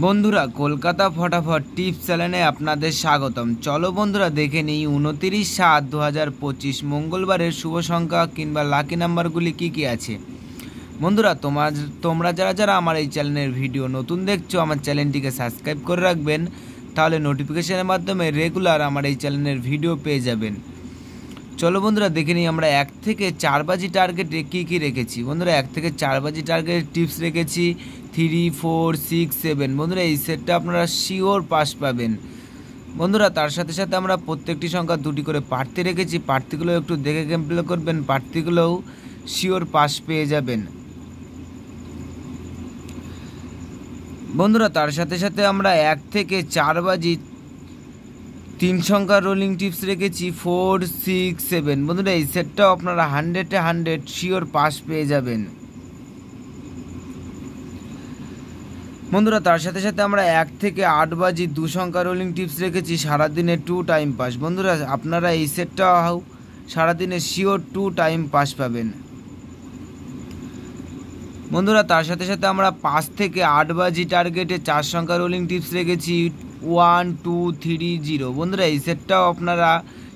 বন্ধুরা কলকাতা ফটাফট টিপস চ্যানেলে আপনাদের স্বাগতম। চলো বন্ধুরা দেখে নিই 29/7/2025 মঙ্গলবারের শুভ সংখ্যা কিংবা লাকি নাম্বারগুলি কি কি আছে। বন্ধুরা তোমরা যারা আমার এই চ্যানেলের ভিডিও নতুন দেখছো আমার চ্যানেলটিকে সাবস্ক্রাইব করে রাখবেন, তাহলে নোটিফিকেশনের মাধ্যমে রেগুলার আমার এই চ্যানেলের ভিডিও পেয়ে যাবেন। চলো বন্ধুরা দেখে নিই আমরা 1 থেকে 4 বাজি টার্গেটে কী রেখেছি। বন্ধুরা 1 থেকে 4 বাজি টার্গেট টিপস রেখেছি 3, 4, 6, 7। বন্ধুরা এই সেটটা আপনারা শিওর পাস পাবেন। বন্ধুরা তার সাথে সাথে আমরা প্রত্যেকটি সংখ্যা 2টি করে প্রার্থী রেখেছি, প্রার্থীগুলো একটু দেখে গেম প্লে করবেন, প্রার্থীগুলোও শিওর পাস পেয়ে যাবেন। বন্ধুরা তার সাথে সাথে আমরা 1 থেকে 4 বাজি 3 সংখ্যার রোলিং টিপস রেখেছি 4, 6, 7। বন্ধুরা এই সেটটাও আপনারা 100-এ 100 শিওর পাস পেয়ে যাবেন। বন্ধুরা তার সাথে সাথে আমরা 1 থেকে 8 বাজি 2 সংখ্যা রোলিং টিপস রেখেছি সারাদিনে 2 টাইম পাস। বন্ধুরা আপনারা এই সেটটাও সারাদিনে শিওর 2 টাইম পাস পাবেন। বন্ধুরা তার সাথে সাথে আমরা 5 থেকে 8 বাজি টার্গেটে 4 সংখ্যা রোলিং টিপস রেখেছি 1, 2, 3, 0। বন্ধুরা এই সেটটাও আপনারা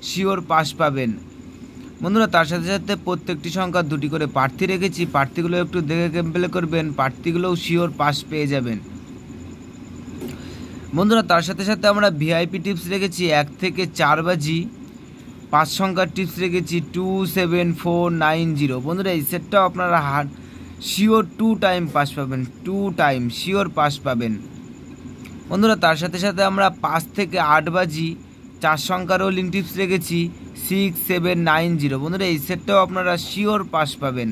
শিওর পাস পাবেন। বন্ধুরা তার সাথে সাথে প্রত্যেকটি সংখ্যা 2টি করে প্রার্থী রেখেছি, প্রার্থীগুলো একটু দেখে গেম প্লে করবেন, প্রার্থীগুলোও শিওর পাস পেয়ে যাবেন। বন্ধুরা তার সাথে সাথে আমরা ভিআইপি টিপস রেখেছি 1 থেকে 4 বাজি 5 সংখ্যার টিপস রেখেছি 2, 7, 4, 9, 0। বন্ধুরা এই সেটটাও আপনারা শিওর 2 টাইম পাস পাবেন, 2 টাইম শিওর পাস পাবেন। বন্ধুরা তার সাথে সাথে আমরা 5 থেকে 8 বাজি 4 সংখ্যার রোলিং টিপস রেখেছি 6, 7, 9, 0। বন্ধুরা এই সেটটাও আপনারা শিওর পাস পাবেন।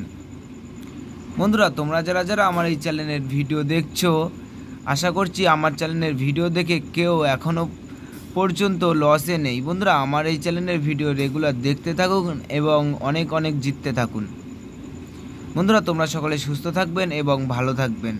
বন্ধুরা তোমরা যারা আমার এই চ্যানেলের ভিডিও দেখছো, আশা করছি আমার চ্যানেলের ভিডিও দেখে কেউ এখনও পর্যন্ত লসে নেই। বন্ধুরা আমার এই চ্যানেলের ভিডিও রেগুলার দেখতে থাকুন এবং অনেক জিততে থাকুন। বন্ধুরা তোমরা সকলে সুস্থ থাকবেন এবং ভালো থাকবেন।